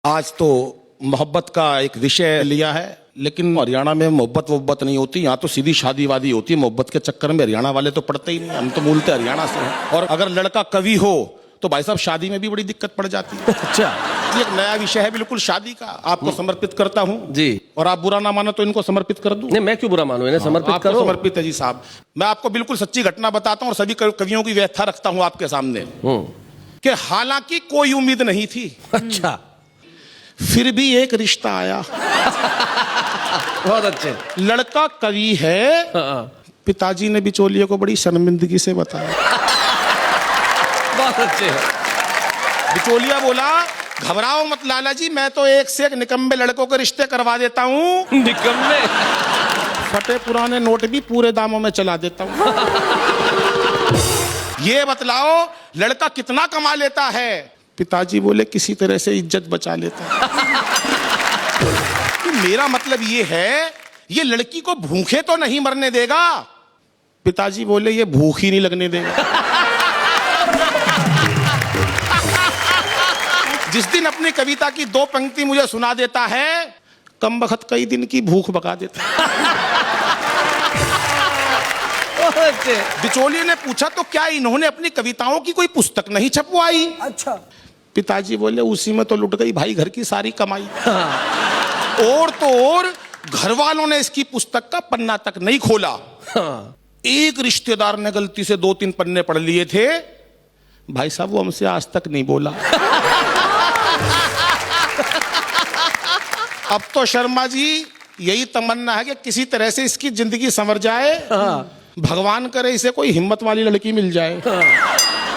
आज तो मोहब्बत का एक विषय लिया है, लेकिन हरियाणा में मोहब्बत नहीं होती। यहाँ तो सीधी शादी वादी होती है। मोहब्बत के चक्कर में हरियाणा वाले तो पड़ते ही नहीं। हम तो मूलतः हरियाणा से हैं। और अगर लड़का कवि हो तो भाई साहब शादी में भी बड़ी दिक्कत पड़ जाती है। अच्छा, ये एक नया विषय है बिल्कुल शादी का। आपको समर्पित करता हूँ जी। और आप बुरा ना मानो तो इनको समर्पित कर दूं। नहीं, मैं क्यों बुरा मानूं, इन्हें समर्पित आपको करो। समर्पित है जी साहब। मैं आपको बिल्कुल सच्ची घटना बताता हूँ और सभी कवियों की व्याख्या रखता हूँ आपके सामने कि हालांकि कोई उम्मीद नहीं थी, अच्छा, फिर भी एक रिश्ता आया। बहुत अच्छे। लड़का कवि है, हाँ, पिताजी ने बिचौलिए को बड़ी शर्मिंदगी से बताया। बहुत अच्छे। बिचौलिया बोला, घबराओ मत लाला जी, मैं तो एक से एक निकम्मे लड़कों के रिश्ते करवा देता हूँ। निकम्मे? फटे पुराने नोट भी पूरे दामों में चला देता हूँ। ये बतलाओ लड़का कितना कमा लेता है? पिताजी बोले किसी तरह से इज्जत बचा लेता है। तो मेरा मतलब ये है, ये लड़की को भूखे तो नहीं मरने देगा। पिताजी बोले ये भूख ही नहीं लगने देगा। जिस दिन अपनी कविता की 2 पंक्ति मुझे सुना देता है, कम बखत कई दिन की भूख भगा देता है। बिचौलिए ने पूछा तो क्या इन्होंने अपनी कविताओं की कोई पुस्तक नहीं छपवाई? अच्छा। पिताजी बोले उसी में तो लुट गई भाई घर की सारी कमाई। और तो और घर वालों ने इसकी पुस्तक का पन्ना तक नहीं खोला। एक रिश्तेदार ने गलती से 2-3 पन्ने पढ़ लिए थे, भाई साहब वो हमसे आज तक नहीं बोला। अब तो शर्मा जी यही तमन्ना है कि किसी तरह से इसकी जिंदगी संवर जाए। भगवान करे इसे कोई हिम्मत वाली लड़की मिल जाए।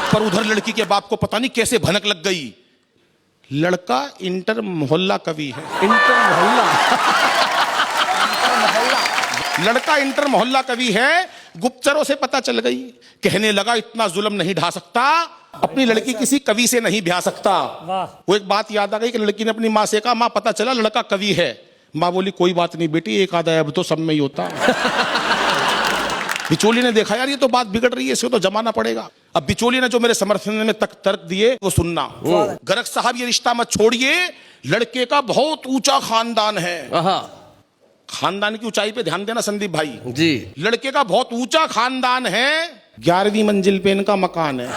पर उधर लड़की के बाप को पता नहीं कैसे भनक लग गई, लड़का इंटर मोहल्ला कवि है। इंटर मोहल्ला? लड़का इंटर मोहल्ला कवि है। गुप्तचरों से पता चल गई। कहने लगा इतना जुल्म नहीं ढा सकता, अपनी लड़की किसी कवि से नहीं ब्याह सकता। वो एक बात याद आ गई कि लड़की ने अपनी माँ से कहा, माँ पता चला लड़का कवि है। माँ बोली कोई बात नहीं बेटी, एक आधा अब तो सब में ही होता। बिचौली ने देखा यार ये तो बात बिगड़ रही है, इसको तो जमाना पड़ेगा। अब बिचौली ने जो मेरे समर्थन में तर्क दिए वो सुनना। गरग साहब ये रिश्ता मत छोड़िए, लड़के का बहुत ऊंचा खानदान है। खानदान की ऊंचाई पे ध्यान देना संदीप भाई जी। लड़के का बहुत ऊंचा खानदान है, 11वीं मंजिल पे इनका मकान है।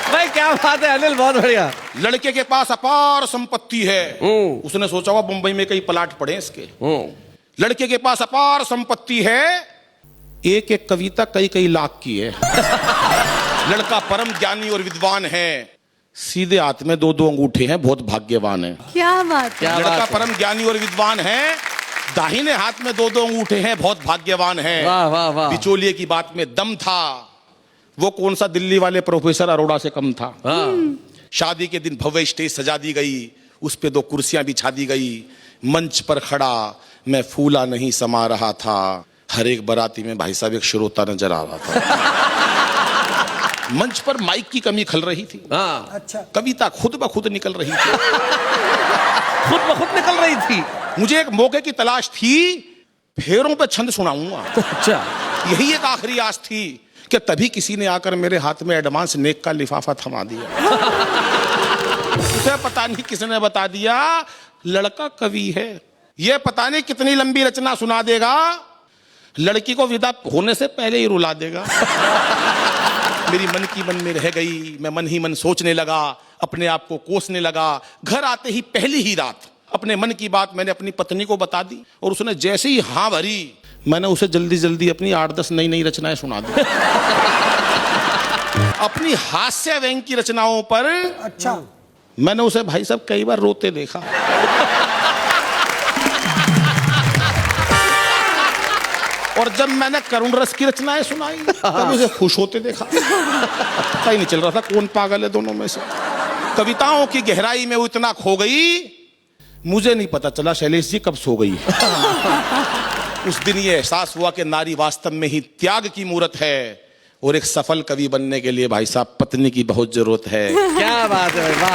भाई क्या बात है अनिल, बहुत बढ़िया। लड़के के पास अपार संपत्ति है। उसने सोचा हुआ मुंबई में कई प्लाट पड़े इसके। लड़के के पास अपार संपत्ति है, एक एक कविता कई लाख की है। लड़का परम ज्ञानी और विद्वान है, सीधे हाथ में 2-2 अंगूठे हैं, बहुत भाग्यवान है। क्या बात है। लड़का परम ज्ञानी और विद्वान है, दाहिने हाथ में 2-2 अंगूठे हैं, बहुत भाग्यवान है। वाह वाह वाह। बिचौलिए की बात में दम था। वो कौन सा दिल्ली वाले प्रोफेसर अरोड़ा से कम था। शादी के दिन भव्य स्टेज सजा दी गई, उस पे 2 कुर्सियां बिछा दी गई। मंच पर खड़ा मैं फूला नहीं समा रहा था, हर एक बाराती में भाई साहब एक श्रोता नजर आ रहा था। मंच पर माइक की कमी खल रही थी। अच्छा। कविता खुद ब खुद निकल रही थी। खुद ब खुद निकल रही थी। मुझे एक मौके की तलाश थी, फेरों पे छंद सुनाऊंगा। अच्छा। यही एक आखिरी आस थी कि तभी किसी ने आकर मेरे हाथ में एडवांस नेक का लिफाफा थमा दिया। उसे पता नहीं किसने बता दिया लड़का कवि है। ये पता नहीं कितनी लंबी रचना सुना देगा, लड़की को विदा होने से पहले ही रुला देगा। मेरी मन की मन में रह गई, मैं मन ही मन सोचने लगा, अपने आप को कोसने लगा। घर आते ही पहली ही रात अपने मन की बात मैंने अपनी पत्नी को बता दी और उसने जैसे ही हाँ भरी, मैंने उसे जल्दी अपनी 8-10 नई रचनाएं सुना दी। अपनी हास्य व्यंग की रचनाओं पर अच्छा मैंने उसे भाई साहब कई बार रोते देखा। और जब मैंने करुण रस की रचनाएं सुनाई तब उसे खुश होते देखा। पता ही नहीं चल रहा था कौन पागल है दोनों में से। कविताओं की गहराई में वो इतना खो गई, मुझे नहीं पता चला शैलेश जी कब सो गई। उस दिन ये एहसास हुआ कि नारी वास्तव में ही त्याग की मूरत है और एक सफल कवि बनने के लिए भाई साहब पत्नी की बहुत जरूरत है। क्या बात है, वाह।